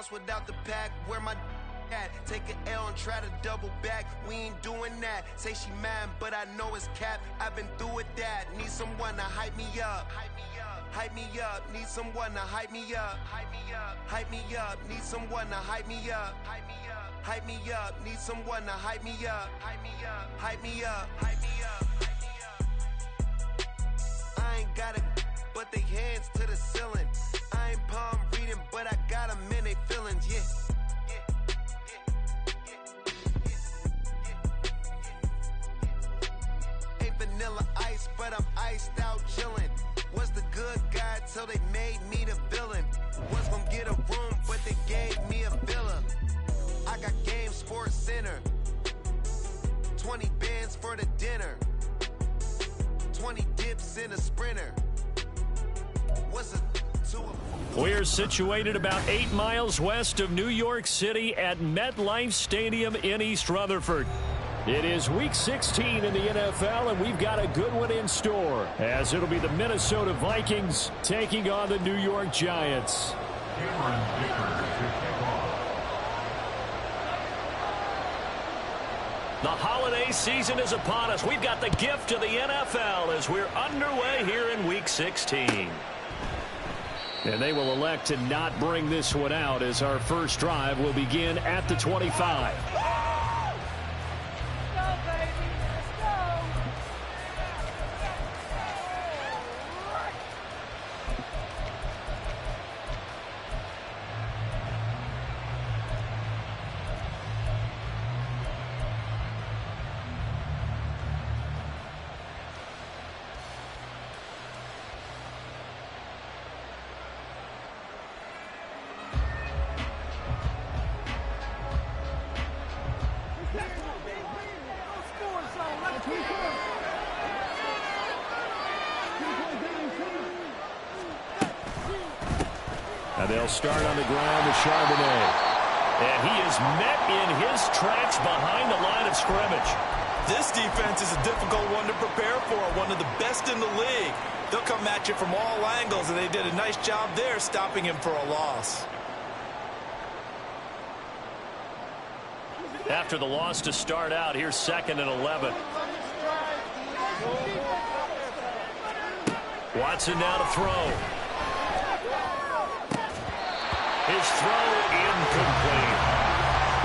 lost without the pack. Where my at? Take an L and try to double back. We ain't doing that. Say she mad, but I know it's cap. I've been through with that. Need someone to hype me up. Hype me up. Need someone to hype me up. Hype me up. Need someone to hype me up. Hype me up. Need someone to hype me up. Hype me up. I ain't got it, but they hands to the ceiling. I ain't palm reading, but I got them in they feelings, yeah. Ain't vanilla ice, but I'm iced out chillin'. Was the good guy till they made me the villain. Was gonna get a room, but they gave me a villa. I got Game Sports Center. 20 bands for the dinner. 20 dips in a sprinter. What's a We're situated about 8 miles west of New York City at MetLife Stadium in East Rutherford. It is Week 16 in the NFL, and we've got a good one in store, as it'll be the Minnesota Vikings taking on the New York Giants. The holiday season is upon us. We've got the gift of the NFL as we're underway here in Week 16. And they will elect to not bring this one out as our first drive will begin at the 25. And they'll start on the ground with Charbonnet. And he is met in his tracks behind the line of scrimmage. This defense is a difficult one to prepare for, one of the best in the league. They'll come at you from all angles, and they did a nice job there stopping him for a loss. After the loss to start out, here's 2nd and 11. Watson now to throw. His throw incomplete.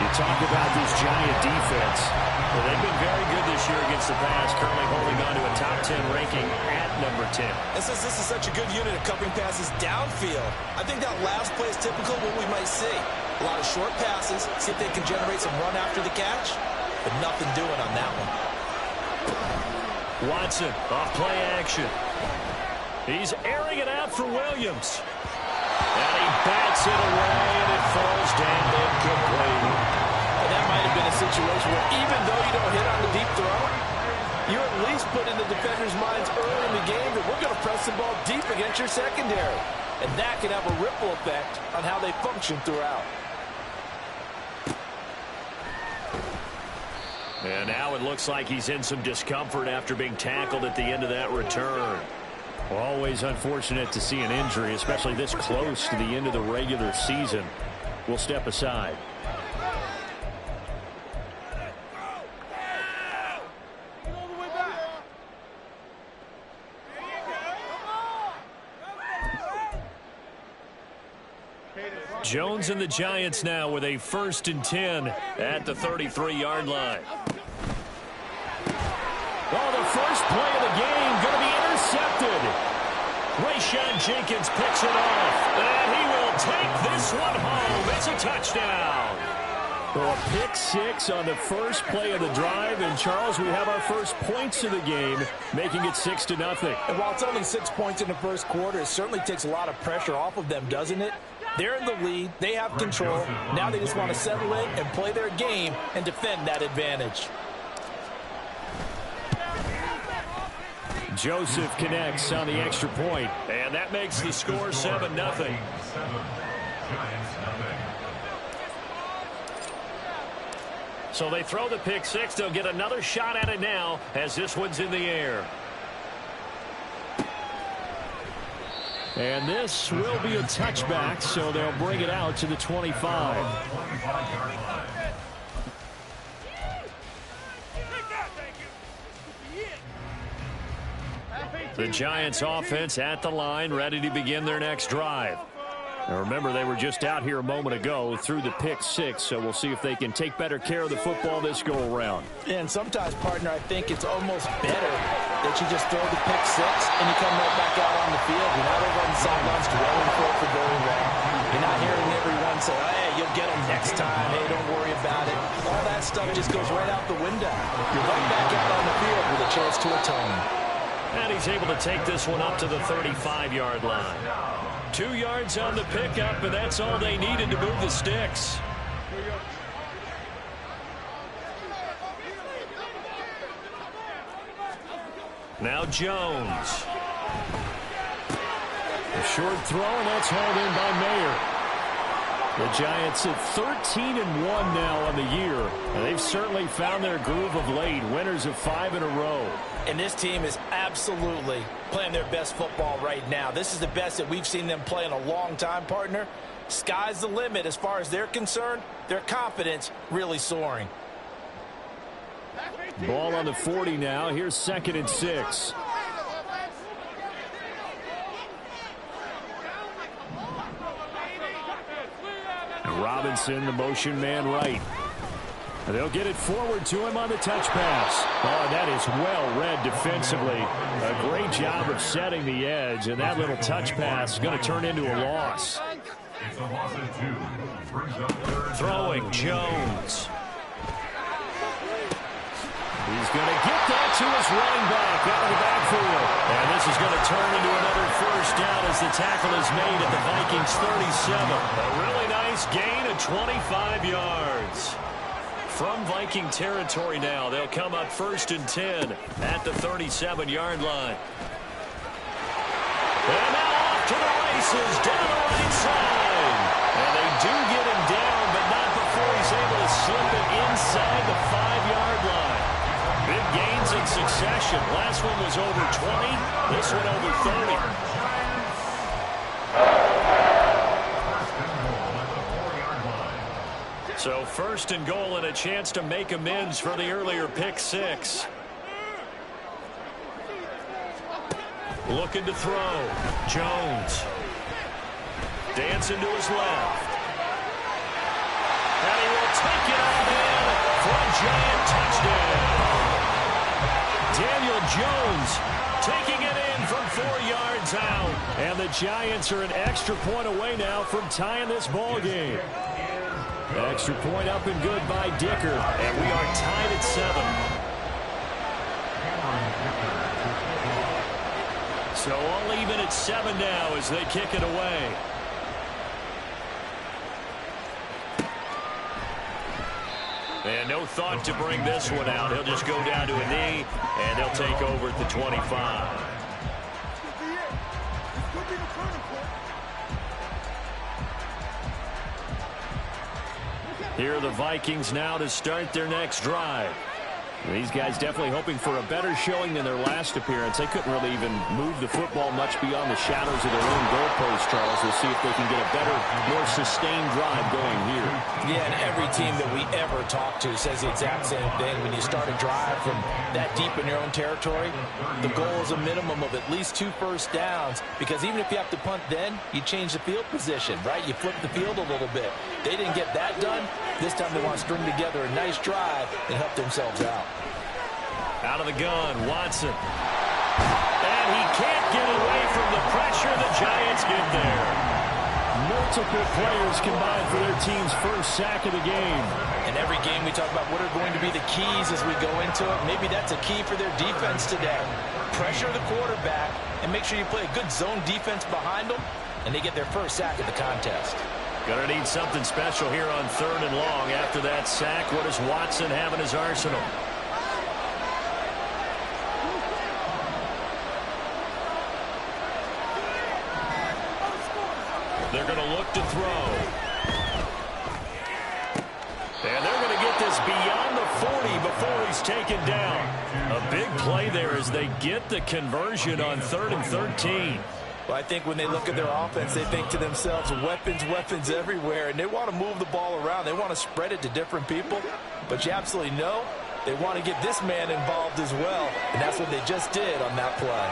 You talk about this Giant defense. Well, they've been very good this year against the pass, currently holding on to a top 10 ranking at number 10. And since this is such a good unit of covering passes downfield, I think that last play is typical of what we might see. A lot of short passes, see if they can generate some run after the catch, but nothing doing on that one. Watson, off play action. He's airing it out for Williams. And he bats it away, and it falls down incomplete. And that might have been a situation where even though you don't hit on the deep throw, you at least put in the defenders' minds early in the game that we're going to press the ball deep against your secondary. And that can have a ripple effect on how they function throughout. And now it looks like he's in some discomfort after being tackled at the end of that return. Always unfortunate to see an injury, especially this close to the end of the regular season. We'll step aside. Jones and the Giants now with a 1st and 10 at the 33-yard line. Oh, the first play of the game going to be intercepted. Rayshawn Jenkins picks it off, and he will take this one home. It's a touchdown. So a pick 6 on the first play of the drive, and Charles, we have our first points of the game, making it 6-0. And while it's only 6 points in the first quarter, it certainly takes a lot of pressure off of them, doesn't it? They're in the lead. They have control. Now they just want to settle in and play their game and defend that advantage. Joseph connects on the extra point, and that makes the score 7-0. So they throw the pick 6. They'll get another shot at it now as this one's in the air. And this will be a touchback, so they'll bring it out to the 25. The Giants offense at the line, ready to begin their next drive. Now remember, they were just out here a moment ago through the pick six, so we'll see if they can take better care of the football this go-around. And sometimes, partner, I think it's almost better that you just throw the pick six and you come right back out on the field. You're not over on the sidelines dwelling for very long. You're not hearing everyone say, hey, you'll get them next time. Hey, don't worry about it. All that stuff just goes right out the window. You're right back out on the field with a chance to atone. And he's able to take this one up to the 35-yard line. 2 yards on the pickup, and that's all they needed to move the sticks. Now Jones. A short throw, and that's hauled in by Mayer. The Giants at 13-1 now on the year, and they've certainly found their groove of late, winners of 5 in a row. And this team is absolutely playing their best football right now. This is the best that we've seen them play in a long time, partner. Sky's the limit as far as they're concerned. Their confidence really soaring. Ball on the 40 now. Here's 2nd and 6. Robinson, the motion man right. They'll get it forward to him on the touch pass. Oh, that is well read defensively. A great job of setting the edge, and that little touch pass is going to turn into a loss. Throwing Jones. He's going to get that to his running back out of the backfield. And this is going to turn into another first down as the tackle is made at the Vikings 37. A really nice gain of 25 yards. From Viking territory now, they'll come up 1st and 10 at the 37-yard line. And now off to the races down the right side. And they do get him down, but not before he's able to slip it inside the 5-yard line. Big gains in succession. Last one was over 20. This one over 30. So 1st and goal and a chance to make amends for the earlier pick six. Looking to throw. Jones. Dancing to his left. And he will take it all in for a giant touchdown. Daniel Jones taking it in from 4 yards out. And the Giants are an extra point away now from tying this ball game. Extra point up and good by Dicker. And we are tied at 7. So all even at 7 now as they kick it away. And no thought to bring this one out. He'll just go down to a knee, and he'll take over at the 25. Here are the Vikings now to start their next drive. These guys definitely hoping for a better showing than their last appearance. They couldn't really even move the football much beyond the shadows of their own goalpost, Charles. We'll see if they can get a better, more sustained drive going here. Yeah, and every team that we ever talk to says the exact same thing. When you start a drive from that deep in your own territory, the goal is a minimum of at least 2 first downs, because even if you have to punt then, you change the field position, right? You flip the field a little bit. They didn't get that done. This time they want to string together a nice drive and help themselves out. Out of the gun, Watson. And he can't get away from the pressure. The Giants get there. Multiple players combined for their team's first sack of the game. In every game we talk about what are going to be the keys as we go into it. Maybe that's a key for their defense today. Pressure the quarterback and make sure you play a good zone defense behind them, and they get their first sack of the contest. Gonna need something special here on 3rd and long. After that sack, what does Watson have in his arsenal? They're going to look to throw. And they're going to get this beyond the 40 before he's taken down. A big play there as they get the conversion on 3rd and 13. Well, I think when they look at their offense, they think to themselves, weapons, weapons everywhere, and they want to move the ball around. They want to spread it to different people, but you absolutely know they want to get this man involved as well, and that's what they just did on that play.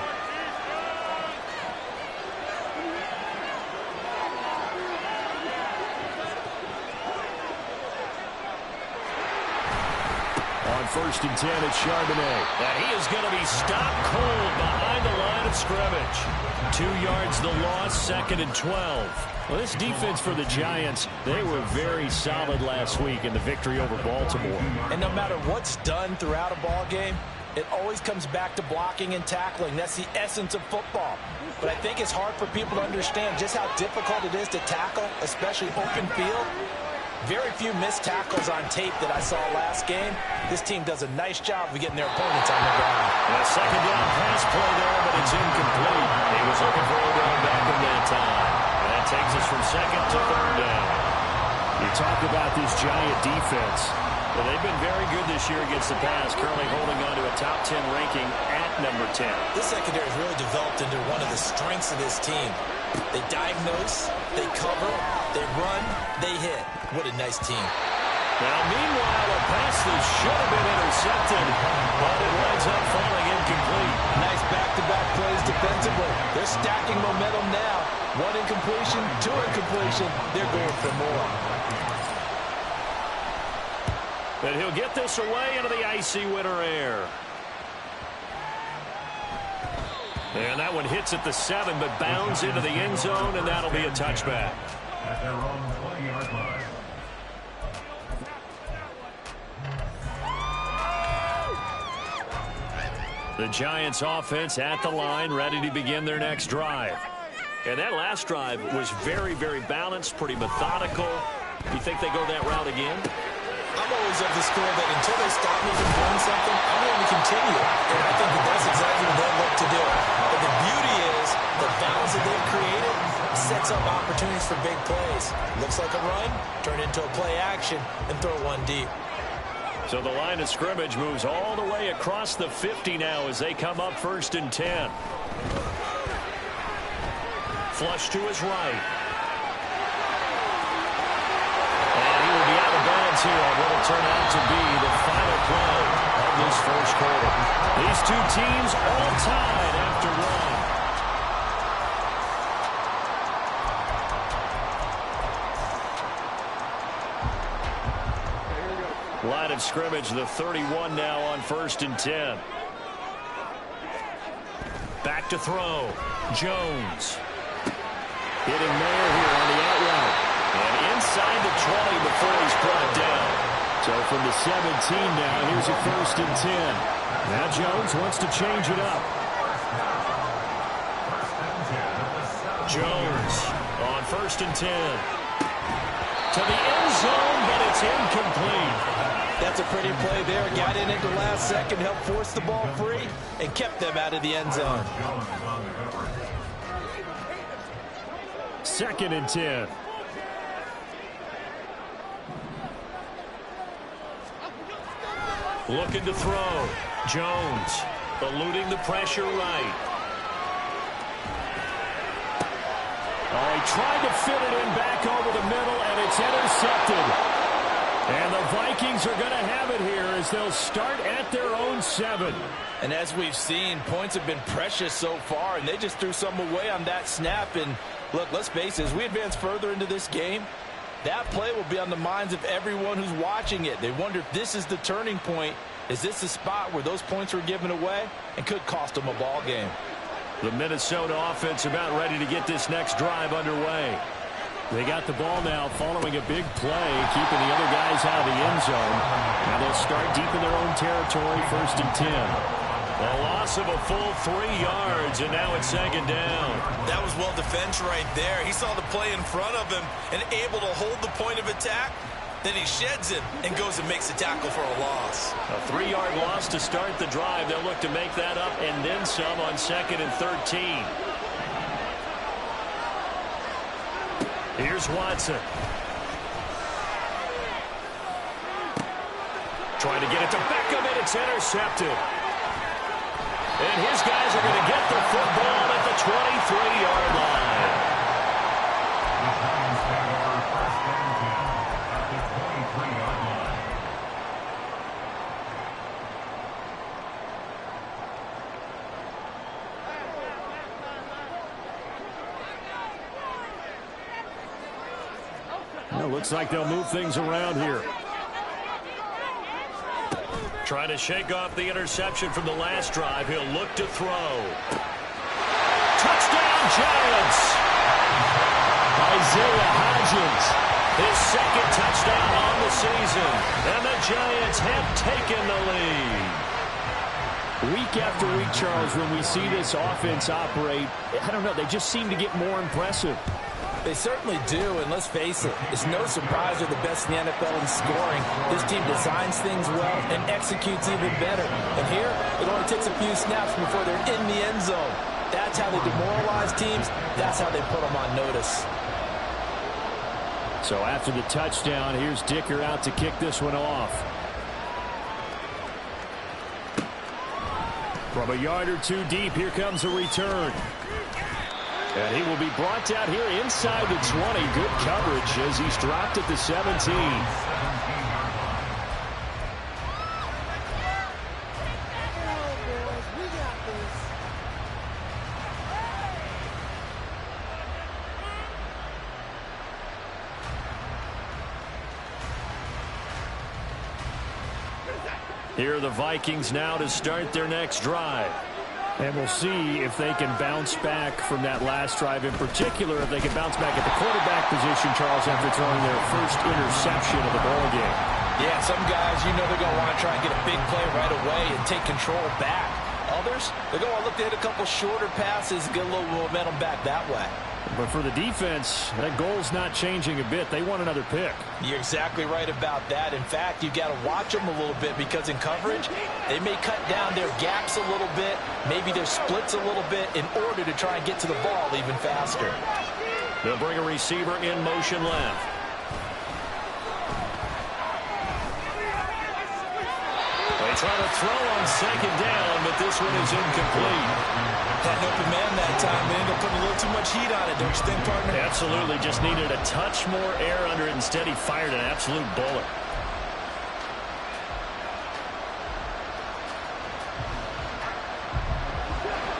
On 1st and 10, it's Charbonnet. And he is going to be stopped cold behind the line of scrimmage. 2 yards the loss, 2nd and 12. Well, this defense for the Giants, they were very solid last week in the victory over Baltimore. And no matter what's done throughout a ball game, it always comes back to blocking and tackling. That's the essence of football. But I think it's hard for people to understand just how difficult it is to tackle, especially open field. Very few missed tackles on tape that I saw last game. This team does a nice job of getting their opponents on the ground. A 2nd down pass play there, but it's incomplete. He was looking for a down back in that time. And that takes us from 2nd to 3rd down. You talk about this Giant defense. Well, they've been very good this year against the pass, currently holding on to a top 10 ranking at number 10. This secondary has really developed into one of the strengths of this team. They diagnose, they cover, they run, they hit. What a nice team. Now, meanwhile, a pass that should have been intercepted, but it winds up falling incomplete. Nice back-to-back plays defensively. They're stacking momentum now. 1 incompletion, 2 incompletion. They're going for more. But he'll get this away into the icy winter air. And that one hits at the 7, but bounds into the end zone, and that'll be a touchback. At their own 20-yard line. The Giants offense at the line, ready to begin their next drive. And that last drive was very, very balanced, pretty methodical. You think they go that route again? I'm always of the school that until they stop me from doing something, I'm going to continue. And I think that that's exactly what they'll look to do. But the beauty is the balance that they've created sets up opportunities for big plays. Looks like a run, turn into a play action, and throw one deep. So the line of scrimmage moves all the way across the 50 now as they come up 1st and 10. Flush to his right. And he will be out of bounds here on what will turn out to be the final play of this first quarter. These two teams all tied after 1. Line of scrimmage, the 31 now on 1st and 10. Back to throw. Jones. Hitting Mayer here on the out route. And inside the 20 before he's brought down. So from the 17 now, here's a 1st and 10. Now Jones wants to change it up. Jones on 1st and 10. To the end zone, but it's incomplete. That's a pretty play there. Got in at the last second, helped force the ball free, and kept them out of the end zone. 2nd and 10. Looking to throw. Jones eluding the pressure right. Oh, he tried to fit it in back over the middle, and it's intercepted. And the Vikings are going to have it here as they'll start at their own 7. And as we've seen, points have been precious so far, and they just threw some away on that snap. And look, let's face it, as we advance further into this game, that play will be on the minds of everyone who's watching it. They wonder if this is the turning point. Is this the spot where those points were given away and could cost them a ball game? The Minnesota offense about ready to get this next drive underway. They got the ball now following a big play, keeping the other guys out of the end zone. Now they'll start deep in their own territory, 1st and 10. A loss of a full 3 yards, and now it's 2nd down. That was well defended right there. He saw the play in front of him and able to hold the point of attack. Then he sheds it and goes and makes a tackle for a loss. A 3-yard loss to start the drive. They'll look to make that up and then some on 2nd and 13. Here's Watson. Trying to get it to Beckham, and it's intercepted. And his guys are going to get the football at the 23-yard line. The Giants have over first and 10 at the 23-yard line. Well, looks like they'll move things around here. Trying to shake off the interception from the last drive. He'll look to throw. Touchdown, Giants! Isaiah Hodgins, his second touchdown on the season. And the Giants have taken the lead. Week after week, Charles, when we see this offense operate, I don't know, they just seem to get more impressive. They certainly do, and let's face it, it's no surprise they're the best in the NFL in scoring. This team designs things well and executes even better. And here, it only takes a few snaps before they're in the end zone. That's how they demoralize teams. That's how they put them on notice. So after the touchdown, here's Dicker out to kick this one off. From a yard or two deep, here comes a return. And he will be brought down here inside the 20. Good coverage as he's dropped at the 17. Here are the Vikings now to start their next drive. And we'll see if they can bounce back from that last drive, in particular, if they can bounce back at the quarterback position, Charles, after throwing their first interception of the ball game. Yeah, some guys, you know they're going to want to try and get a big play right away and take control back. Others, they're going to look to hit a couple shorter passes, get a little momentum back that way. But for the defense, that goal's not changing a bit. They want another pick. You're exactly right about that. In fact, you got to watch them a little bit because in coverage, they may cut down their gaps a little bit, maybe their splits a little bit in order to try and get to the ball even faster. They'll bring a receiver in motion left. They try to throw on second down, but this one is incomplete. Had an open man that time. They ended up putting a little too much heat on it, don't you think, partner? Absolutely. Just needed a touch more air under it. Instead, he fired an absolute bullet.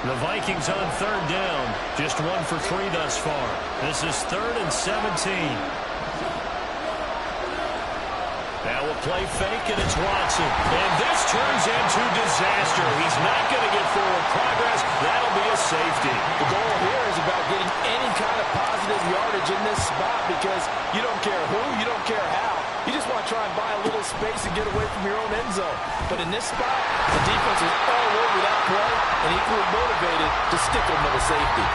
The Vikings on third down. Just 1 for 3 thus far. This is 3rd and 17. Now we'll play fake, and it's Watson. And this turns into disaster. He's not going to get forward progress. That'll be a safety. The goal here is about getting any kind of positive yardage in this spot because you don't care who, you don't care how. You just want to try and buy a little space and get away from your own end zone. But in this spot, the defense is all over that play and equally motivated to stick them with a safety.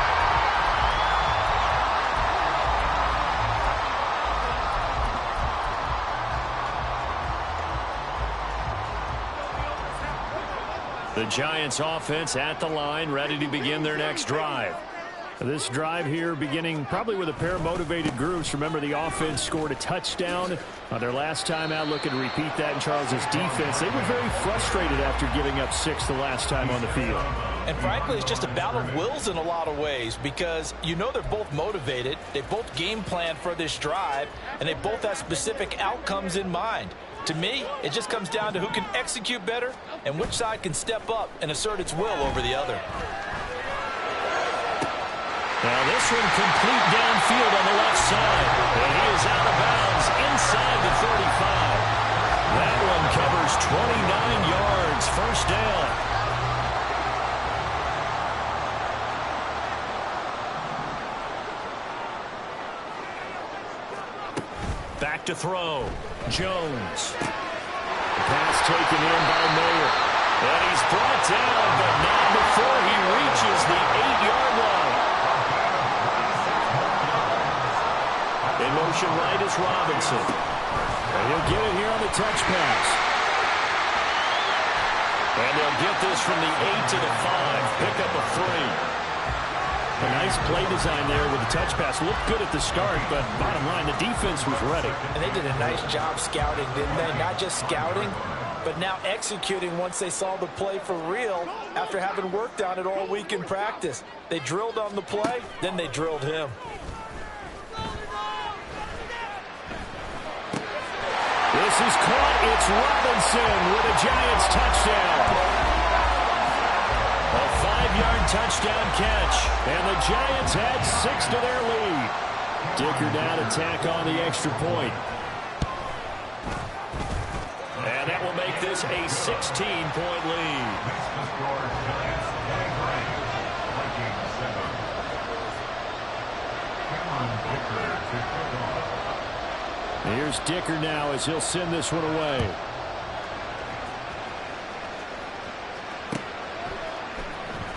The Giants offense at the line, ready to begin their next drive. This drive here beginning probably with a pair of motivated groups. Remember, the offense scored a touchdown on their last time out. Looking to repeat that in Charles's defense. They were very frustrated after giving up 6 the last time on the field. And frankly, it's just a battle of wills in a lot of ways because you know they're both motivated. They both game plan for this drive, and they both have specific outcomes in mind. To me, it just comes down to who can execute better and which side can step up and assert its will over the other. Now this one complete downfield on the left side. And he is out of bounds inside the 35. That one covers 29 yards. First down. Back to throw. Jones. Pass taken in by Mayer. And he's brought down, but not before he reaches the 8-yard line. In motion right is Robinson. And he'll get it here on the touch pass. And they'll get this from the 8 to the 5. Pick up a 3. A nice play design there with the touch pass. Looked good at the start, but bottom line, the defense was ready. And they did a nice job scouting, didn't they? Not just scouting, but now executing once they saw the play for real after having worked on it all week in practice. They drilled on the play, then they drilled him. This is caught. It's Robinson with a Giants touchdown. A 5-yard touchdown catch. And the Giants add 6 to their lead. Dicker now to tack on the extra point. And that will make this a 16-point lead. Here's Dicker now as he'll send this one away.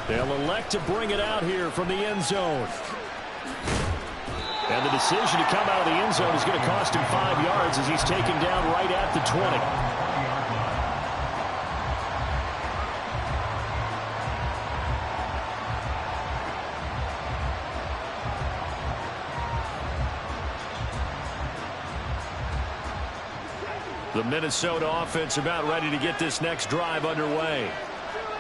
They'll elect to bring it out here from the end zone. And the decision to come out of the end zone is going to cost him 5 yards as he's taken down right at the 20. The Minnesota offense about ready to get this next drive underway.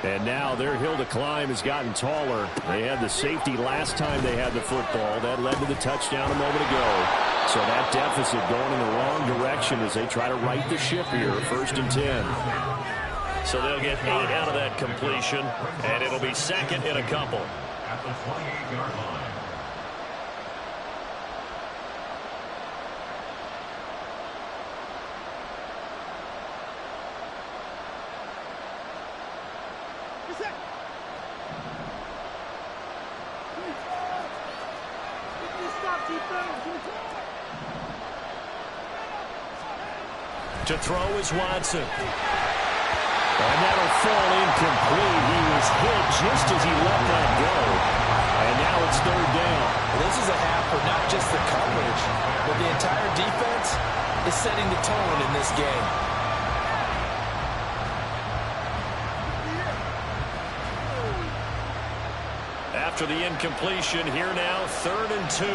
And now their hill to climb has gotten taller. They had the safety last time they had the football. That led to the touchdown a moment ago. So that deficit going in the wrong direction as they try to right the ship here. 1st and 10. So they'll get 8 out of that completion, and it'll be 2nd and a couple. At the 28-yard line. To throw is Watson. And that'll fall incomplete. He was hit just as he let that go. And now it's 3rd down. This is a half for not just the coverage, but the entire defense is setting the tone in this game. After the incompletion, here now, 3rd and 2.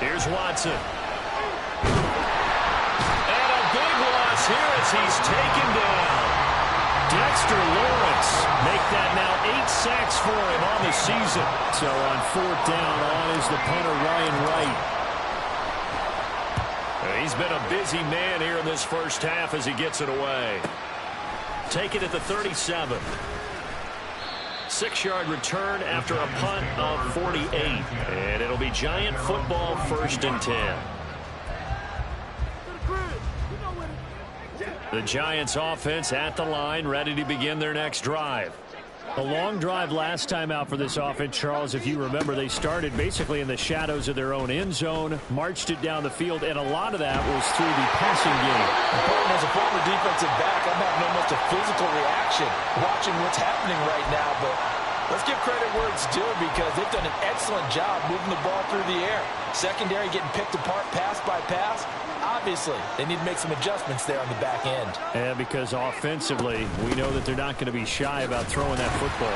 Here's Watson. And a big loss here as he's taken down. Dexter Lawrence make that now 8 sacks for him on the season. So on 4th down, on is the punter Ryan Wright. He's been a busy man here in this first half as he gets it away. Take it at the 37. 6-yard return after a punt of 48. And it'll be Giant football, 1st and 10. The Giants offense at the line, ready to begin their next drive. A long drive last time out for this offense, Charles. If you remember, they started basically in the shadows of their own end zone, marched it down the field, and a lot of that was through the passing game. As a former defensive back, I'm having almost a physical reaction watching what's happening right now, but let's give credit where it's due because they've done an excellent job moving the ball through the air. Secondary getting picked apart pass by pass. Obviously, they need to make some adjustments there on the back end. And because offensively, we know that they're not going to be shy about throwing that football.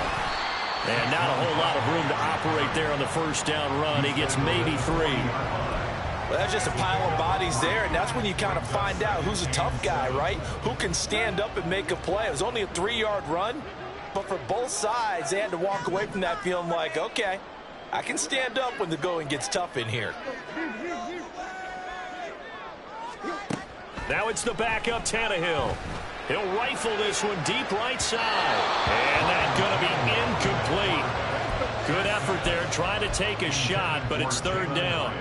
And not a whole lot of room to operate there on the 1st down run. He gets maybe 3. Well, that's just a pile of bodies there, and that's when you kind of find out who's a tough guy, right? Who can stand up and make a play. It was only a 3-yard run, but for both sides, they had to walk away from that feeling like, okay, I can stand up when the going gets tough in here. Now it's the backup Tannehill. He'll rifle this one deep right side. And that's going to be incomplete. Good effort there trying to take a shot, but it's 3rd down.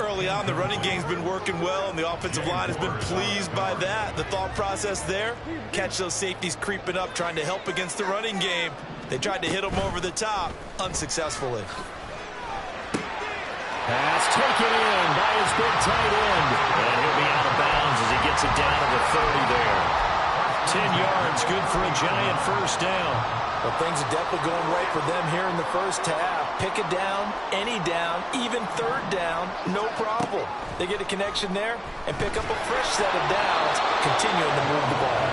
Early on, the running game's been working well, and the offensive line has been pleased by that. The thought process there, catch those safeties creeping up, trying to help against the running game. They tried to hit them over the top, unsuccessfully. Pass taken in by his big tight end. And he'll be out of bounds as he gets it down to the 30 there. 10 yards, good for a Giant 1st down. Well, things are definitely going right for them here in the first half. Pick a down, any down, even 3rd down, no problem. They get a connection there and pick up a fresh set of downs, continuing to move the ball.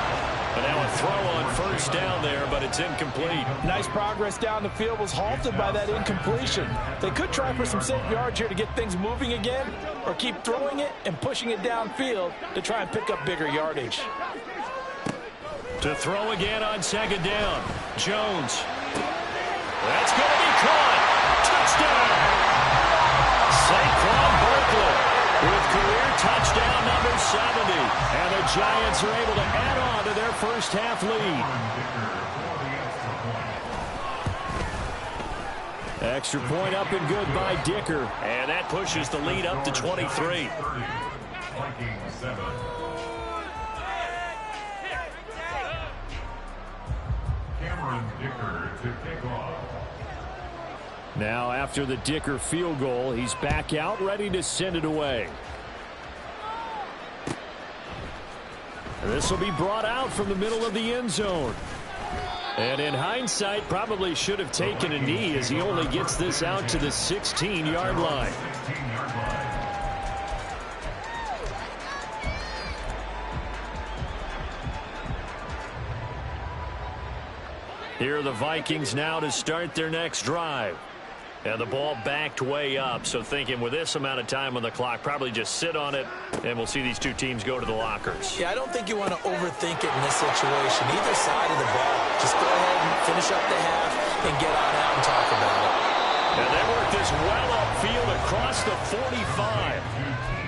And now a throw on first down there, but it's incomplete. Nice progress down the field, was halted by that incompletion. They could try for some safe yards here to get things moving again, or keep throwing it and pushing it downfield to try and pick up bigger yardage. To throw again on second down. Jones. That's going to be caught. Touchdown. Saquon Barkley with career touchdown number 70. And the Giants are able to add on to their first half lead. Extra point up and good by Dicker. And that pushes the lead up to 23. Now after the Dicker field goal, he's back out ready to send it away. This will be brought out from the middle of the end zone. And in hindsight, probably should have taken a knee as he only gets this out to the 16-yard line. Here are the Vikings now to start their next drive. And the ball backed way up, so thinking with this amount of time on the clock, probably just sit on it, and we'll see these two teams go to the lockers. Yeah, I don't think you want to overthink it in this situation. Either side of the ball, just go ahead and finish up the half and get on out and talk about it. And they work this well upfield across the 45.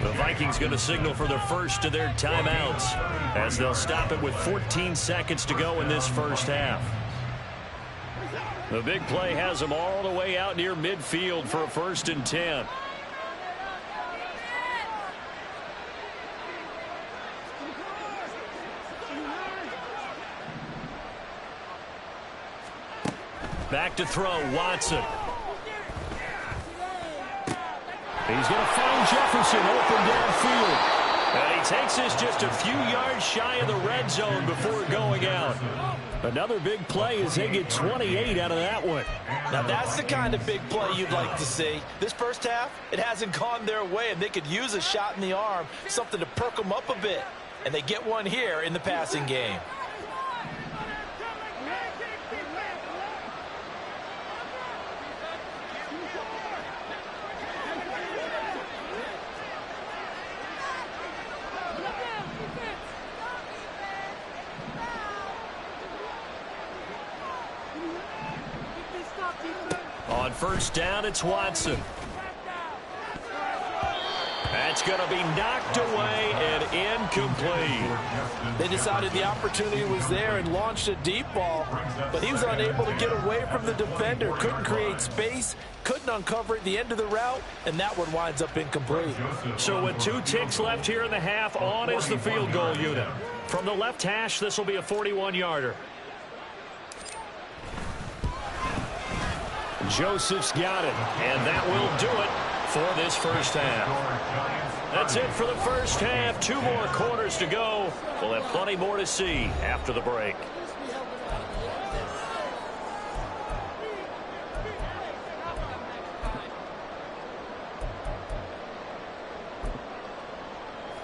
The Vikings going to signal for their first of their timeouts as they'll stop it with 14 seconds to go in this first half. The big play has them all the way out near midfield for a 1st and 10. Back to throw, Watson. He's going to find Jefferson open downfield. And he takes this just a few yards shy of the red zone before going out. Another big play as they get 28 out of that one. Now that's the kind of big play you'd like to see. This first half, it hasn't gone their way, and they could use a shot in the arm, something to perk them up a bit. And they get one here in the passing game. On first down, it's Watson. That's going to be knocked away and incomplete. They decided the opportunity was there and launched a deep ball, but he was unable to get away from the defender, couldn't create space, couldn't uncover at the end of the route, and that one winds up incomplete. So with 2 ticks left here in the half, on is the field goal unit. From the left hash, this will be a 41-yarder. Joseph's got it, and that will do it for this first half. That's it for the first half. 2 more quarters to go. We'll have plenty more to see after the break.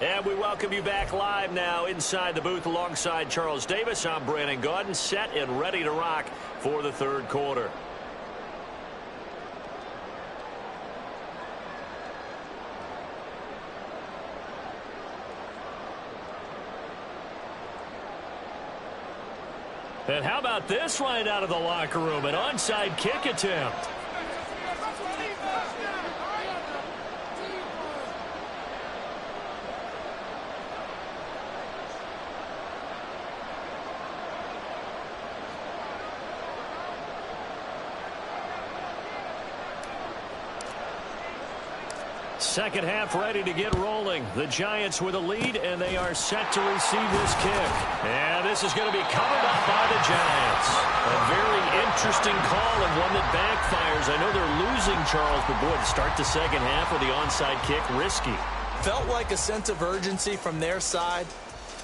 And we welcome you back live now inside the booth alongside Charles Davis. I'm Brandon Gaudin, set and ready to rock for the third quarter. And how about this right out of the locker room? An onside kick attempt. Second half ready to get rolling. The Giants with a lead, and they are set to receive this kick. And this is going to be covered up by the Giants. A very interesting call and one that backfires. I know they're losing, Charles, but boy, to start the second half with the onside kick, risky. Felt like a sense of urgency from their side,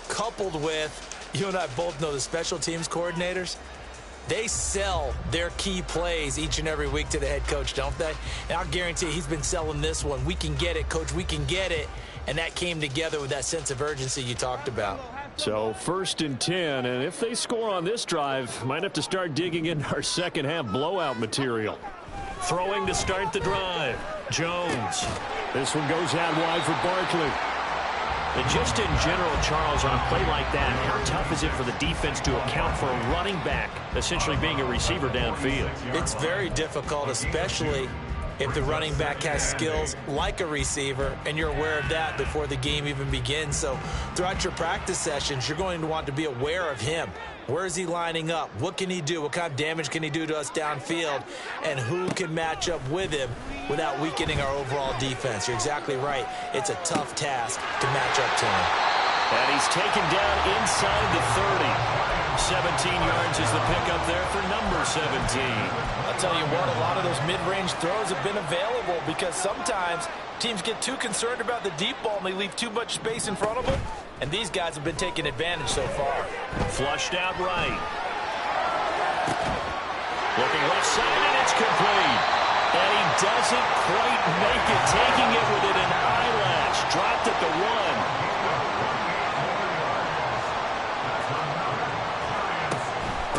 coupled with, you and I both know the special teams coordinators, they sell their key plays each and every week to the head coach, don't they? And I'll guarantee he's been selling this one. We can get it, coach, we can get it. And that came together with that sense of urgency you talked about. So 1st and 10, and if they score on this drive, might have to start digging into our second half blowout material. Throwing to start the drive, Jones. This one goes out wide for Barkley. And just in general, Charles, on a play like that, how tough is it for the defense to account for a running back essentially being a receiver downfield? It's very difficult, especially if the running back has skills like a receiver, and you're aware of that before the game even begins. So throughout your practice sessions, you're going to want to be aware of him. Where is he lining up? What can he do? What kind of damage can he do to us downfield? And who can match up with him without weakening our overall defense? You're exactly right. It's a tough task to match up to him. And he's taken down inside the 30. 17 yards is the pickup there for number 17. I'll tell you what, a lot of those mid-range throws have been available because sometimes teams get too concerned about the deep ball and they leave too much space in front of them. And these guys have been taking advantage so far. Flushed out right. Looking left side, and it's complete. And he doesn't quite make it, taking it within an eyelash. Dropped at the 1.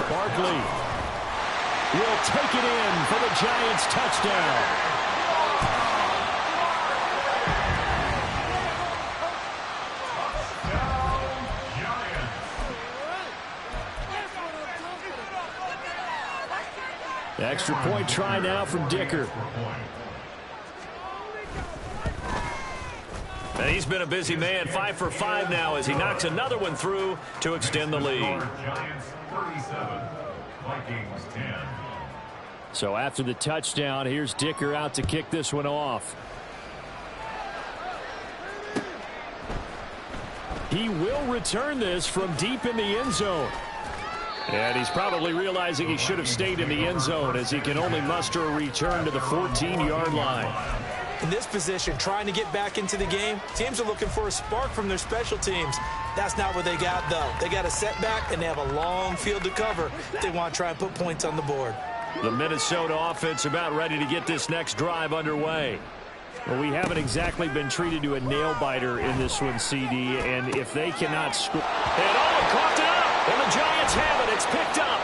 Barkley will take it in for the Giants touchdown. The extra point try now from Dicker. And he's been a busy man, 5 for 5 now as he knocks another one through to extend the lead. So after the touchdown, here's Dicker out to kick this one off. He will return this from deep in the end zone. And he's probably realizing he should have stayed in the end zone as he can only muster a return to the 14-yard line. In this position, trying to get back into the game, teams are looking for a spark from their special teams. That's not what they got, though. They got a setback, and they have a long field to cover if they want to try and put points on the board. The Minnesota offense about ready to get this next drive underway. Well, we haven't exactly been treated to a nail-biter in this one, CD, and if they cannot score... And caught it up, and the Giants have it. It's picked up.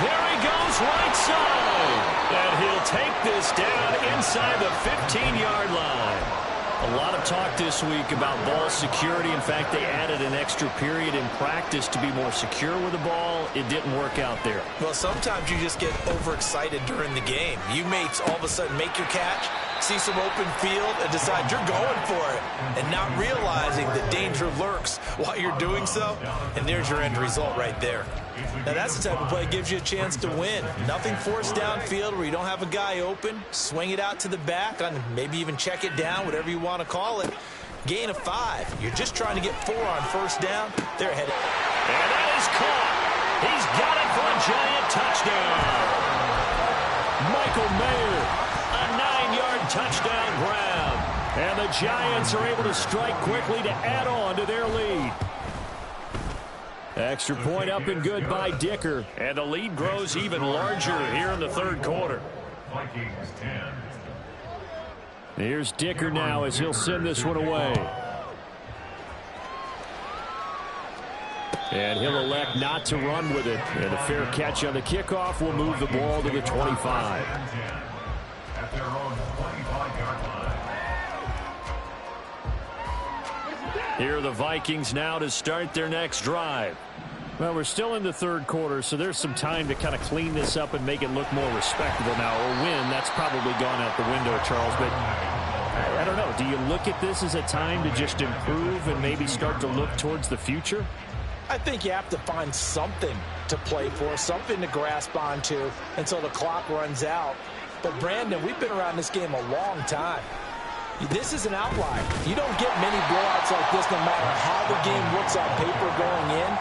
There he goes, right side. And he'll take this down inside the 15-yard line. A lot of talk this week about ball security. In fact, they added an extra period in practice to be more secure with the ball. It didn't work out there. Well, sometimes you just get overexcited during the game. You may all of a sudden make your catch, see some open field, and decide you're going for it, and not realizing the danger lurks while you're doing so, and there's your end result right there. Now, that's the type of play that gives you a chance to win. Nothing forced downfield where you don't have a guy open. Swing it out to the back, and maybe even check it down, whatever you want to call it. Gain of 5. You're just trying to get 4 on first down. They're ahead. And that is caught. He's got it for a Giant touchdown. Michael Mayer, a 9-yard touchdown grab. And the Giants are able to strike quickly to add on to their lead. Extra point up and good by Dicker. And the lead grows even larger here in the third quarter. Vikings 10. Here's Dicker now as he'll send this one away. And he'll elect not to run with it. And a fair catch on the kickoff will move the ball to the 25. At their own 25-yard line. Here are the Vikings now to start their next drive. Well, we're still in the third quarter, so there's some time to kind of clean this up and make it look more respectable now. Or win, that's probably gone out the window, Charles. But I don't know. Do you look at this as a time to just improve and maybe start to look towards the future? I think you have to find something to play for, something to grasp onto until the clock runs out. But, Brandon, we've been around this game a long time. This is an outlier. You don't get many blowouts like this no matter how the game looks on paper going in.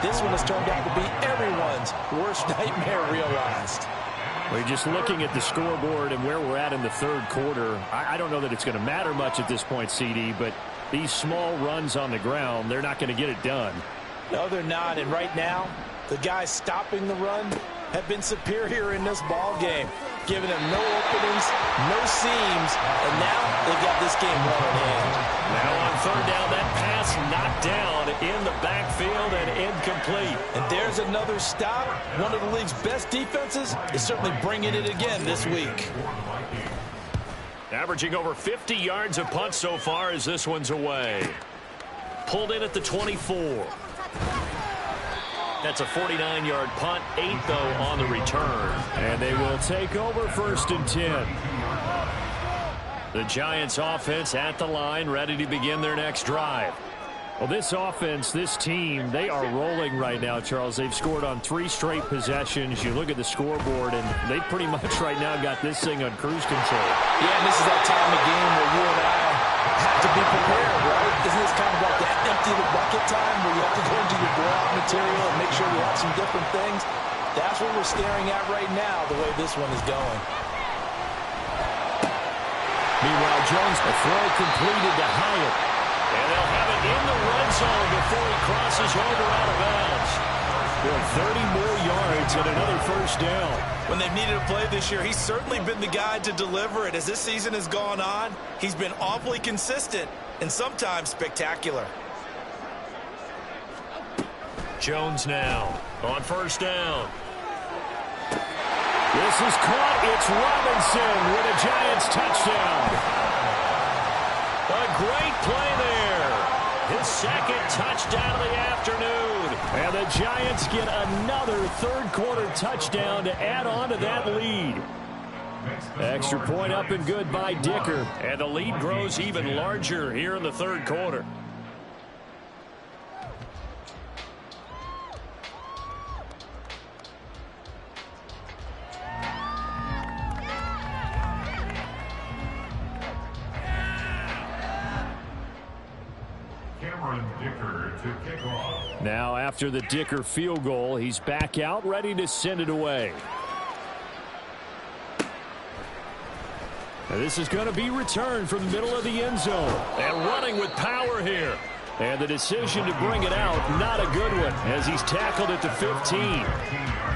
This one has turned out to be everyone's worst nightmare realized. We're just looking at the scoreboard and where we're at in the third quarter. I don't know that it's going to matter much at this point, CD, but these small runs on the ground, they're not going to get it done. No, they're not. And right now, The guys stopping the run have been superior in this ball game, giving them no openings, no seams, and now they've got this game well in hand. Now on third down, that pass knocked down in the backfield and incomplete. And there's another stop. One of the league's best defenses is certainly bringing it again this week. Averaging over 50 yards a punt so far as this one's away. Pulled in at the 24. That's a 49-yard punt, 8 though on the return. And they will take over 1st and 10. The Giants offense at the line, ready to begin their next drive. Well, this offense, this team, they are rolling right now, Charles. They've scored on 3 straight possessions. You look at the scoreboard, and they pretty much right now got this thing on cruise control. Yeah, and this is that time of game where you and I have to be prepared, right? Isn't this kind of like that empty the bucket time where you have to go into your blowout material and make sure you have some different things? That's what we're staring at right now, the way this one is going. Meanwhile, Jones, a throw completed to Hyatt. And they'll have it in the red zone before he crosses over out of bounds. Well, 30 more yards and another 1st down. When they've needed a play this year, he's certainly been the guy to deliver it. As this season has gone on, he's been awfully consistent and sometimes spectacular. Jones now on 1st down. This is caught. It's Robinson with a Giants touchdown. A great play there. His 2nd touchdown of the afternoon. And the Giants get another 3rd quarter touchdown to add on to that lead. Extra point up and good by Dicker. And the lead grows even larger here in the 3rd quarter. Now after the Dicker field goal, he's back out, ready to send it away. Now this is going to be returned from the middle of the end zone. And running with power here. And the decision to bring it out, not a good one, as he's tackled at the 15.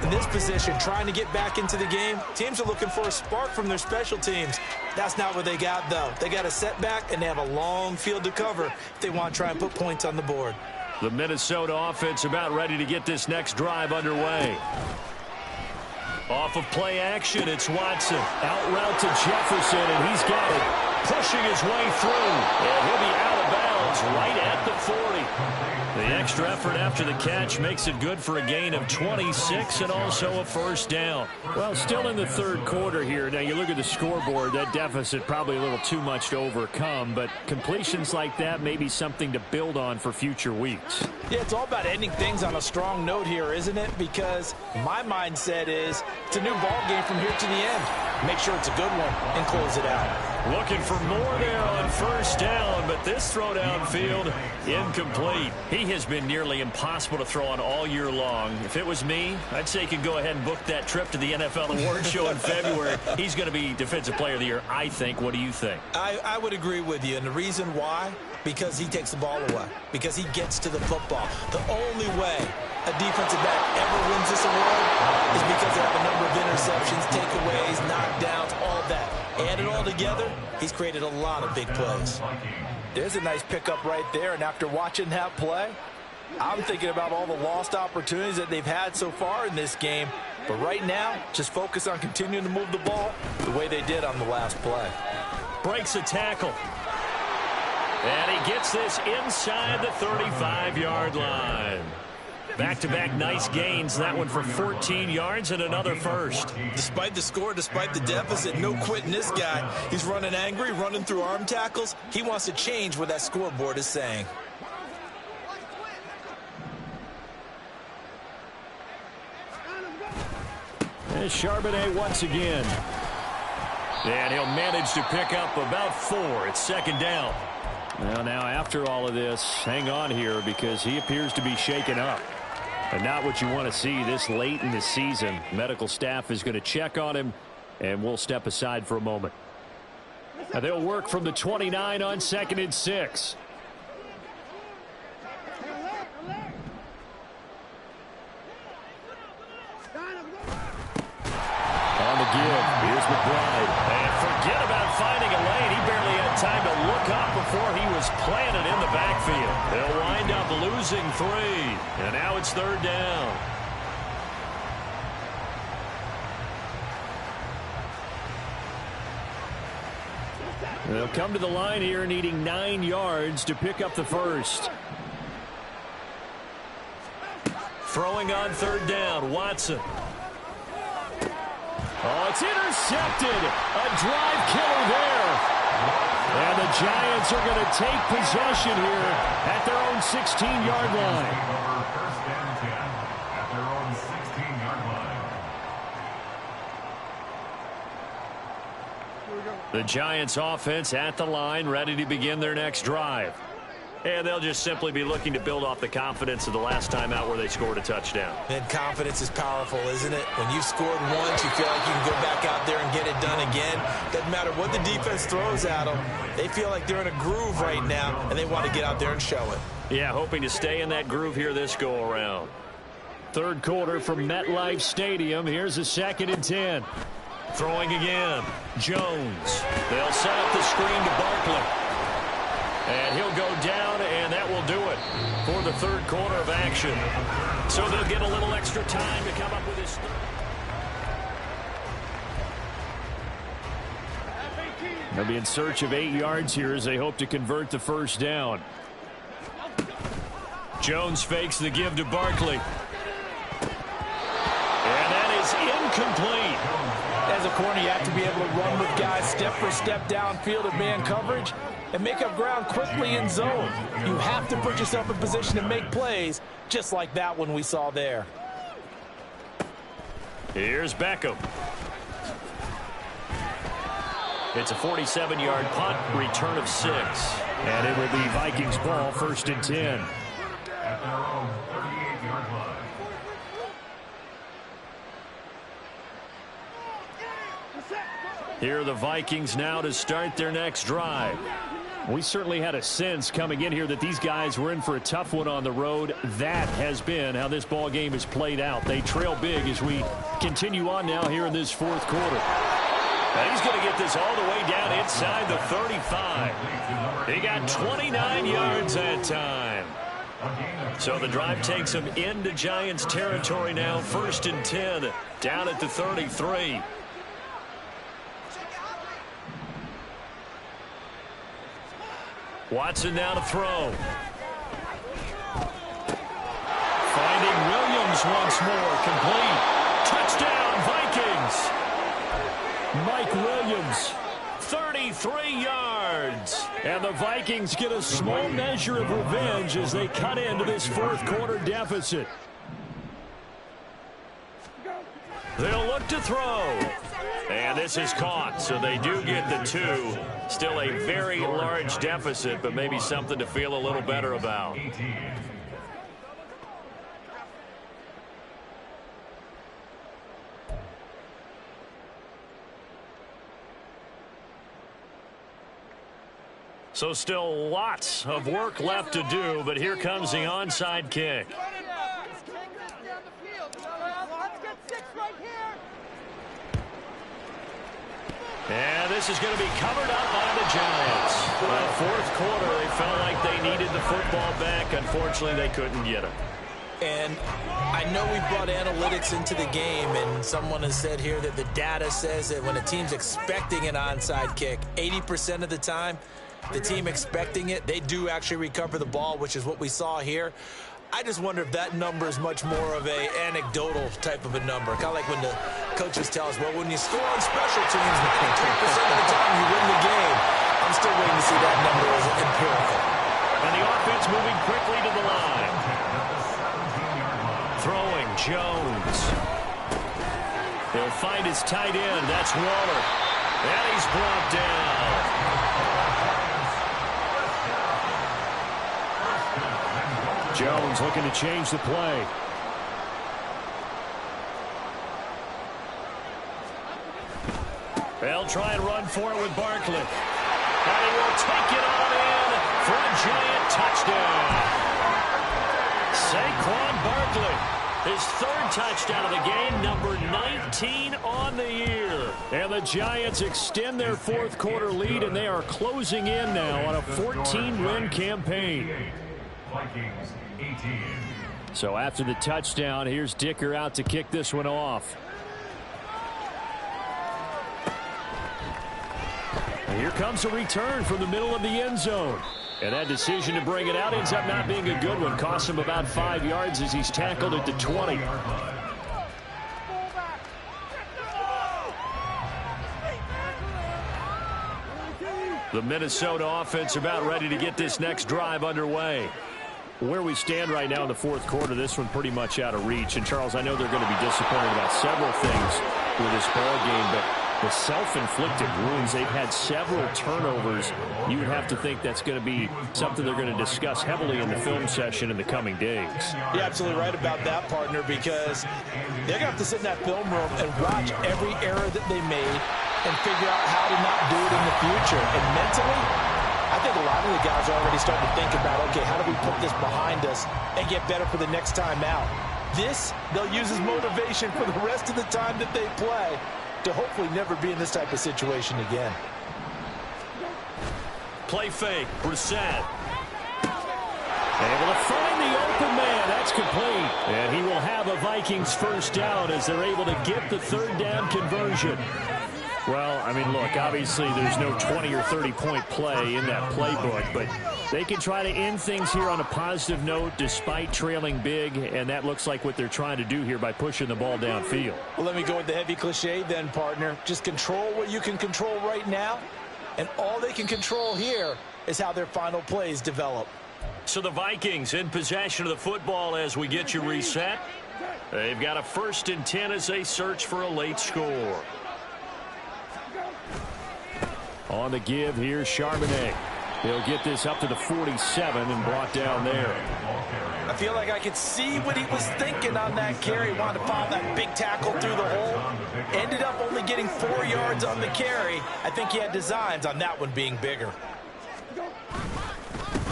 In this position, trying to get back into the game, teams are looking for a spark from their special teams. That's not what they got, though. They got a setback, and they have a long field to cover if they want to try and put points on the board. The Minnesota offense about ready to get this next drive underway. Off of play action, it's Watson. Out route to Jefferson, and he's got it. Pushing his way through. And he'll be out of bounds right at the 40. The extra effort after the catch makes it good for a gain of 26 and also a 1st down. Well, still in the 3rd quarter here. Now, you look at the scoreboard, that deficit probably a little too much to overcome, but completions like that may be something to build on for future weeks. Yeah, it's all about ending things on a strong note here, isn't it? Because my mindset is it's a new ball game from here to the end. Make sure it's a good one and close it out. Looking for more there on 1st down, but this throw downfield, incomplete. He has been nearly impossible to throw on all year long. If it was me, I'd say he could go ahead and book that trip to the NFL Awards Show in February. He's going to be Defensive Player of the Year, I think. What do you think? I would agree with you, and the reason why, because he takes the ball away, because he gets to the football. The only way a defensive back ever wins this award is because they have a number of interceptions, takeaways, knockdowns, all that. Add it all together, he's created a lot of big plays. There's a nice pickup right there, and after watching that play, I'm thinking about all the lost opportunities that they've had so far in this game. But right now, just focus on continuing to move the ball the way they did on the last play. Breaks a tackle. And he gets this inside the 35-yard line. Back-to-back nice gains. That one for 14 yards and another 1st. Despite the score, despite the deficit, no quitting this guy. He's running angry, running through arm tackles. He wants to change what that scoreboard is saying. And Charbonnet once again. And he'll manage to pick up about 4. It's 2nd down. Well, now after all of this, hang on here because he appears to be shaken up. And not what you want to see this late in the season. Medical staff is going to check on him, and we'll step aside for a moment. Now they'll work from the 29 on 2nd and 6. give. Here's McBride. And forget about finding a lane. He barely had time to look up before he was planted in the backfield. They'll wind up losing 3. And now it's 3rd down. They'll come to the line here needing 9 yards to pick up the first. Throwing on 3rd down, Watson. Oh, it's intercepted. A drive killer there. And the Giants are going to take possession here at their own 16-yard line. First and 10 at their own 16-yard line. The Giants offense at the line, ready to begin their next drive. And they'll just simply be looking to build off the confidence of the last time out where they scored a touchdown. And confidence is powerful, isn't it? When you've scored once, you feel like you can go back out there and get it done again. Doesn't matter what the defense throws at them. They feel like they're in a groove right now, and they want to get out there and show it. Yeah, hoping to stay in that groove here this go-around. 3rd quarter from MetLife Stadium. Here's a 2nd and 10. Throwing again. Jones. They'll set up the screen to Barkley. And he'll go down, and that will do it for the 3rd quarter of action. So they'll get a little extra time to come up with his third. They'll be in search of 8 yards here as they hope to convert the first down. Jones fakes the give to Barkley. And that is incomplete. As a corner, you have to be able to run with guys step for step downfield in man coverage and make up ground quickly in zone. You have to put yourself in position to make plays, just like that one we saw there. Here's Beckham. It's a 47-yard punt, return of 6. And it will be Vikings ball, 1st and 10. At their own 38-yard line. Here are the Vikings now to start their next drive. We certainly had a sense coming in here that these guys were in for a tough one on the road. That has been how this ball game has played out. They trail big as we continue on now here in this 4th quarter. Now he's going to get this all the way down inside the 35. He got 29 yards that time. So the drive takes him into Giants territory now. 1st and 10 down at the 33. Watson now to throw. Finding Williams once more. Complete. Touchdown, Vikings. Mike Williams. 33 yards. And the Vikings get a small measure of revenge as they cut into this 4th quarter deficit. They'll look to throw. And this is caught, so they do get the 2. Still a very large deficit, but maybe something to feel a little better about. So still lots of work left to do, but here comes the onside kick. And this is going to be covered up by the Giants. 4th quarter, they felt like they needed the football back. Unfortunately, they couldn't get it. And I know we brought analytics into the game, and someone has said here that the data says that when a team's expecting an onside kick, 80% of the time, the team expecting it, they do actually recover the ball, which is what we saw here. I just wonder if that number is much more of a anecdotal type of a number. Kind of like when the coaches tell us, well, when you score on special teams, 93% of the time you win the game. I'm still waiting to see that number as empirical. And the offense moving quickly to the line. Throwing, Jones. He'll find his tight end. That's Waller. And he's brought down. Jones looking to change the play. They'll try and run for it with Barkley. And he will take it on in for a giant touchdown. Saquon Barkley, his 3rd touchdown of the game, number 19. 17 on the year. And the Giants extend their fourth quarter lead, and they are closing in now on a 14-win campaign. Vikings 18. So after the touchdown, here's Dicker out to kick this one off. And here comes a return from the middle of the end zone. And that decision to bring it out ends up not being a good one. Costs him about 5 yards as he's tackled at the 20. The Minnesota offense about ready to get this next drive underway. Where we stand right now in the fourth quarter, this one pretty much out of reach. And, Charles, I know they're going to be disappointed about several things with this ball game, but the self-inflicted wounds, they've had several turnovers. You would have to think that's going to be something they're going to discuss heavily in the film session in the coming days. You're absolutely right about that, partner, because they're going to have to sit in that film room and watch every error that they made and figure out how to not do it in the future. And mentally, I think a lot of the guys are already starting to think about, okay, how do we put this behind us and get better for the next time out? This, they'll use as motivation for the rest of the time that they play to hopefully never be in this type of situation again. Play fake, Brissett. Able to find the open man. That's complete. And he will have a Vikings first down as they're able to get the third down conversion. Well, I mean, look, obviously there's no 20 or 30-point play in that playbook, but they can try to end things here on a positive note despite trailing big, and that looks like what they're trying to do here by pushing the ball downfield. Well, let me go with the heavy cliche then, partner. Just control what you can control right now, and all they can control here is how their final plays develop. So the Vikings in possession of the football as we get you reset. They've got a 1st and 10 as they search for a late score. On the give, here's Charbonnet. He'll get this up to the 47 and brought down there. I feel like I could see what he was thinking on that carry. Wanted to follow that big tackle through the hole. Ended up only getting 4 yards on the carry. I think he had designs on that one being bigger.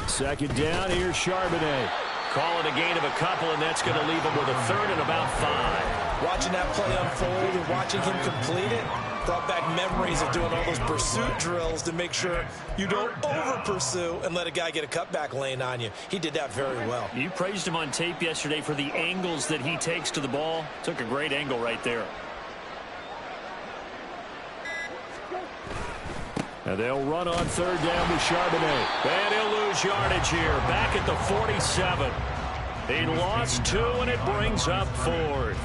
Second down, here's Charbonnet. Call it a gain of a couple, and that's going to leave him with a 3rd and about 5. Watching that play unfold and watching him complete it brought back memories of doing all those pursuit drills to make sure you don't over-pursue and let a guy get a cutback lane on you. He did that very well. You praised him on tape yesterday for the angles that he takes to the ball. Took a great angle right there. And they'll run on 3rd down with Charbonnet. And he'll lose yardage here. Back at the 47. He lost 2, and it brings up 4th.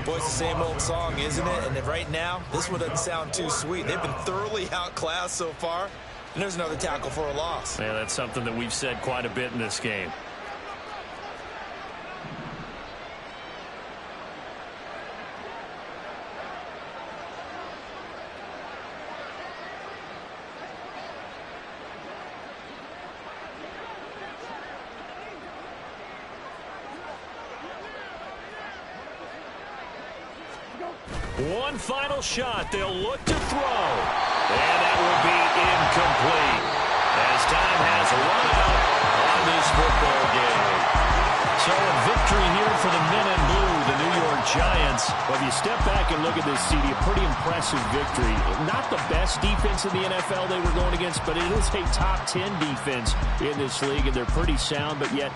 Boy, it's the same old song, isn't it? And right now, this one doesn't sound too sweet. They've been thoroughly outclassed so far, and there's another tackle for a loss. Yeah, that's something that we've said quite a bit in this game. One final shot. They'll look to throw. And that will be incomplete as time has run out on this football game. So a victory here for the men in blue, the New York Giants. Well, if you step back and look at this, CD, a pretty impressive victory. Not the best defense in the NFL they were going against, but it is a top 10 defense in this league, and they're pretty sound, but yet